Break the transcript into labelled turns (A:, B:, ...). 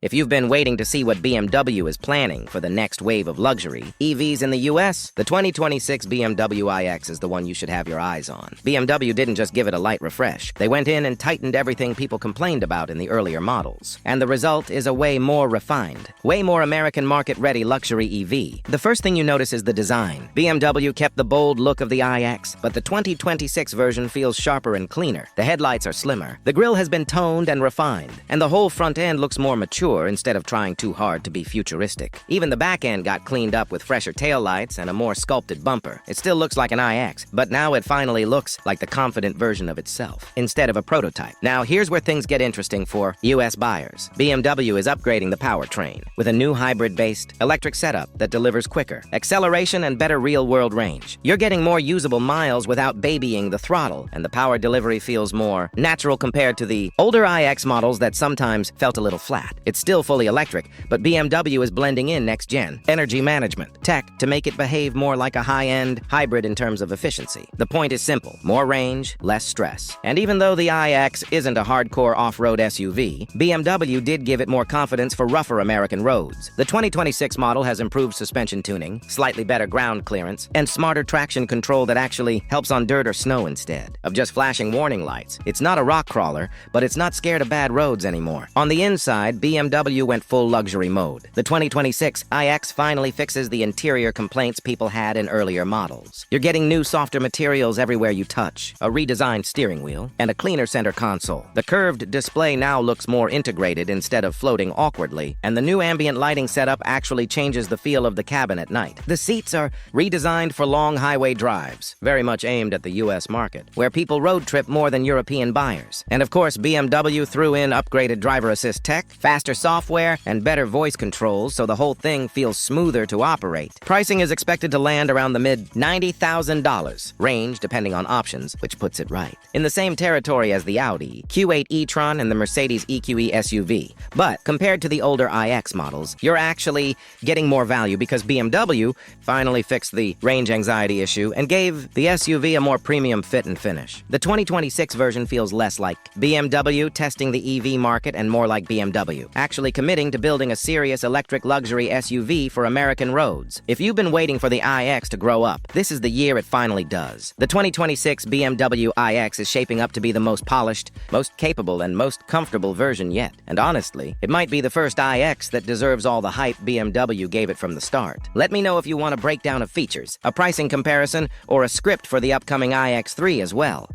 A: If you've been waiting to see what BMW is planning for the next wave of luxury EVs in the US, the 2026 BMW iX is the one you should have your eyes on. BMW didn't just give it a light refresh. They went in and tightened everything people complained about in the earlier models. And the result is a way more refined, way more American market-ready luxury EV. The first thing you notice is the design. BMW kept the bold look of the iX, but the 2026 version feels sharper and cleaner. The headlights are slimmer. The grille has been toned and refined, and the whole front end looks more mature instead of trying too hard to be futuristic. Even the back end got cleaned up with fresher taillights and a more sculpted bumper. It still looks like an iX, but now it finally looks like the confident version of itself, instead of a prototype. Now, here's where things get interesting for US buyers. BMW is upgrading the powertrain with a new hybrid-based electric setup that delivers quicker acceleration and better real-world range. You're getting more usable miles without babying the throttle, and the power delivery feels more natural compared to the older iX models that sometimes felt a little flat. It's still fully electric, but BMW is blending in next-gen energy management tech to make it behave more like a high-end hybrid in terms of efficiency. The point is simple: more range, less stress. And even though the iX isn't a hardcore off-road SUV, BMW did give it more confidence for rougher American roads. The 2026 model has improved suspension tuning, slightly better ground clearance, and smarter traction control that actually helps on dirt or snow instead of just flashing warning lights. It's not a rock crawler, but it's not scared of bad roads anymore. On the inside, BMW went full luxury mode. The 2026 iX finally fixes the interior complaints people had in earlier models. You're getting new, softer materials everywhere you touch, a redesigned steering wheel, and a cleaner center console. The curved display now looks more integrated instead of floating awkwardly, and the new ambient lighting setup actually changes the feel of the cabin at night. The seats are redesigned for long highway drives, very much aimed at the US market, where people road trip more than European buyers. And of course, BMW threw in upgraded driver assist tech, faster software, and better voice controls, so the whole thing feels smoother to operate. Pricing is expected to land around the mid-$90,000 range, depending on options, which puts it right in the same territory as the Audi Q8 e-tron and the Mercedes EQE SUV. But compared to the older iX models, you're actually getting more value because BMW finally fixed the range anxiety issue and gave the SUV a more premium fit and finish. The 2026 version feels less like BMW testing the EV market and more like BMW actually committing to building a serious electric luxury SUV for American roads. If you've been waiting for the iX to grow up, this is the year it finally does. The 2026 BMW iX is shaping up to be the most polished, most capable, and most comfortable version yet. And honestly, it might be the first iX that deserves all the hype BMW gave it from the start. Let me know if you want a breakdown of features, a pricing comparison, or a script for the upcoming iX3 as well.